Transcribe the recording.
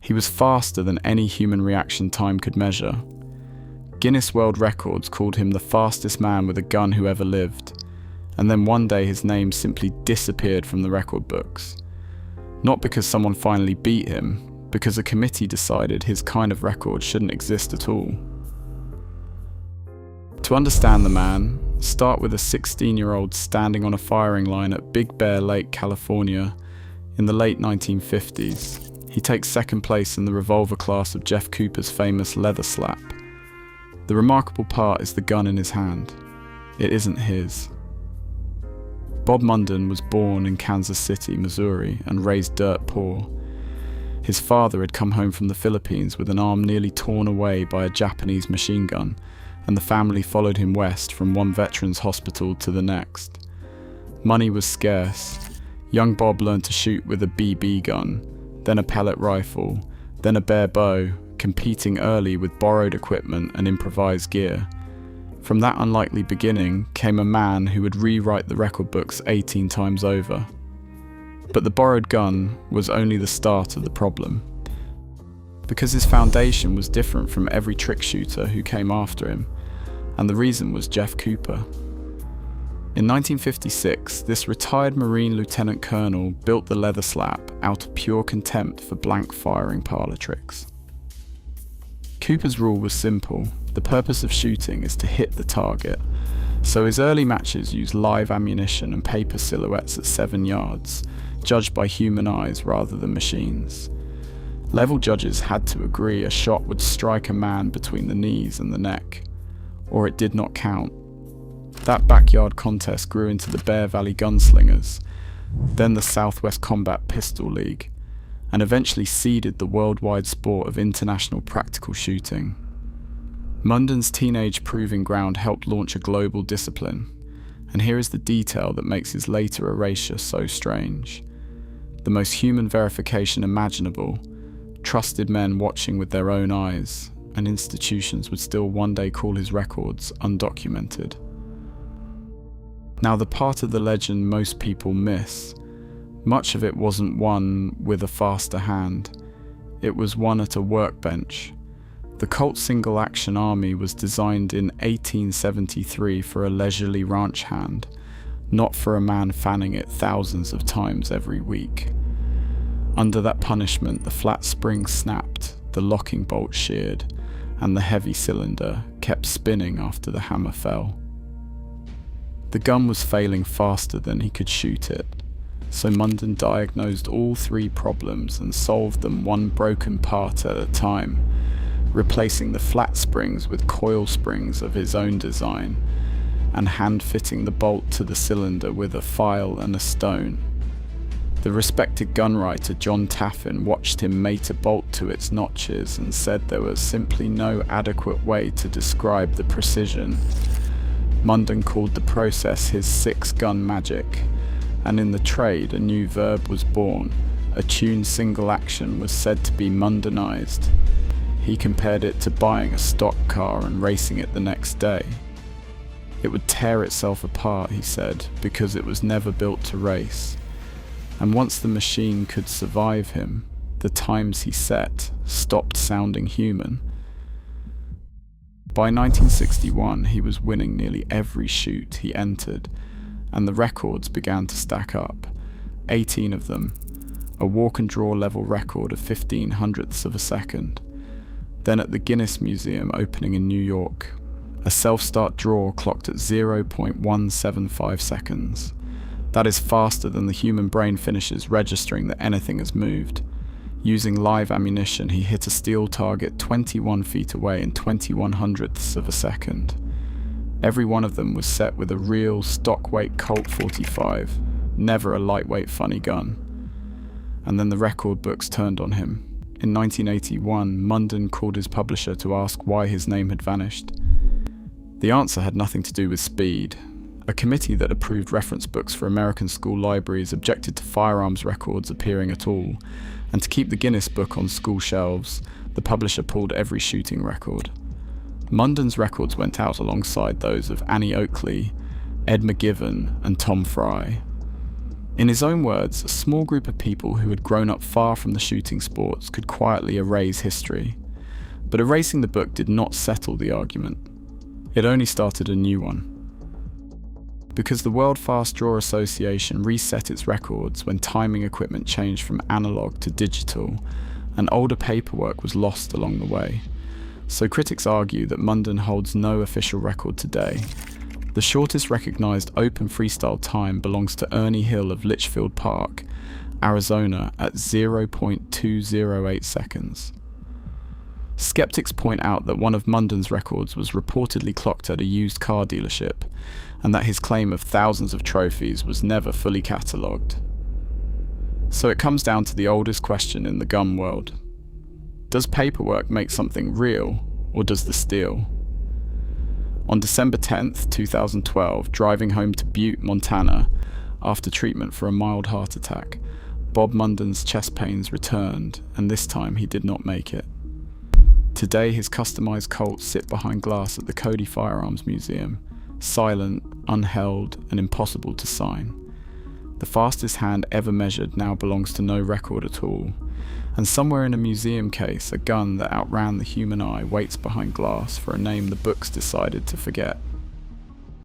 He was faster than any human reaction time could measure. Guinness World Records called him the fastest man with a gun who ever lived, and then one day his name simply disappeared from the record books. Not because someone finally beat him, because a committee decided his kind of record shouldn't exist at all. To understand the man, start with a 16-year-old standing on a firing line at Big Bear Lake, California in the late 1950s. He takes second place in the revolver class of Jeff Cooper's famous Leatherslap. The remarkable part is the gun in his hand. It isn't his. Bob Munden was born in Kansas City, Missouri, and raised dirt poor. His father had come home from the Philippines with an arm nearly torn away by a Japanese machine gun, and the family followed him west from one veteran's hospital to the next. Money was scarce. Young Bob learned to shoot with a BB gun, then a pellet rifle, then a bare bow, competing early with borrowed equipment and improvised gear. From that unlikely beginning came a man who would rewrite the record books 18 times over. But the borrowed gun was only the start of the problem, because his foundation was different from every trick shooter who came after him, and the reason was Jeff Cooper. In 1956, this retired Marine lieutenant colonel built the Leatherslap out of pure contempt for blank firing parlor tricks. Cooper's rule was simple: the purpose of shooting is to hit the target, so his early matches used live ammunition and paper silhouettes at 7 yards, judged by human eyes rather than machines. Level judges had to agree a shot would strike a man between the knees and the neck, or it did not count. That backyard contest grew into the Bear Valley Gunslingers, then the Southwest Combat Pistol League, and eventually seeded the worldwide sport of international practical shooting. Munden's teenage proving ground helped launch a global discipline, and here is the detail that makes his later erasure so strange. The most human verification imaginable, trusted men watching with their own eyes, and institutions would still one day call his records undocumented. Now, the part of the legend most people miss, much of it wasn't won with a faster hand. It was won at a workbench. The Colt single-action army was designed in 1873 for a leisurely ranch hand, not for a man fanning it thousands of times every week. Under that punishment, the flat spring snapped, the locking bolt sheared, and the heavy cylinder kept spinning after the hammer fell. The gun was failing faster than he could shoot it, so Munden diagnosed all 3 problems and solved them one broken part at a time, replacing the flat springs with coil springs of his own design, and hand-fitting the bolt to the cylinder with a file and a stone. The respected gun writer John Taffin watched him mate a bolt to its notches and said there was simply no adequate way to describe the precision. Munden called the process his 6-gun magic, and in the trade a new verb was born. A tuned single action was said to be Mundenized. He compared it to buying a stock car and racing it the next day. It would tear itself apart, he said, because it was never built to race. And once the machine could survive him, the times he set stopped sounding human. By 1961, he was winning nearly every shoot he entered, and the records began to stack up. 18 of them, a walk and draw level record of 15/100ths of a second. Then at the Guinness Museum opening in New York, a self-start draw clocked at 0.175 seconds. That is faster than the human brain finishes registering that anything has moved. Using live ammunition, he hit a steel target 21 feet away in 21/100ths of a second. Every one of them was set with a real stock-weight Colt 45, never a lightweight funny gun. And then the record books turned on him. In 1981, Munden called his publisher to ask why his name had vanished. The answer had nothing to do with speed. A committee that approved reference books for American school libraries objected to firearms records appearing at all, and to keep the Guinness book on school shelves, the publisher pulled every shooting record. Munden's records went out alongside those of Annie Oakley, Ed McGivern, and Tom Fry. In his own words, a small group of people who had grown up far from the shooting sports could quietly erase history. But erasing the book did not settle the argument. It only started a new one. Because the World Fast Draw Association reset its records when timing equipment changed from analog to digital, and older paperwork was lost along the way. So critics argue that Munden holds no official record today. The shortest recognised open freestyle time belongs to Ernie Hill of Litchfield Park, Arizona at 0.208 seconds. Skeptics point out that one of Munden's records was reportedly clocked at a used car dealership, and that his claim of thousands of trophies was never fully catalogued. So it comes down to the oldest question in the gun world. Does paperwork make something real, or does the steal? On December 10th, 2012, driving home to Butte, Montana, after treatment for a mild heart attack, Bob Munden's chest pains returned, and this time he did not make it. Today his customized Colts sit behind glass at the Cody Firearms Museum, silent, unheld, and impossible to sign. The fastest hand ever measured now belongs to no record at all, and somewhere in a museum case, a gun that outran the human eye waits behind glass for a name the books decided to forget.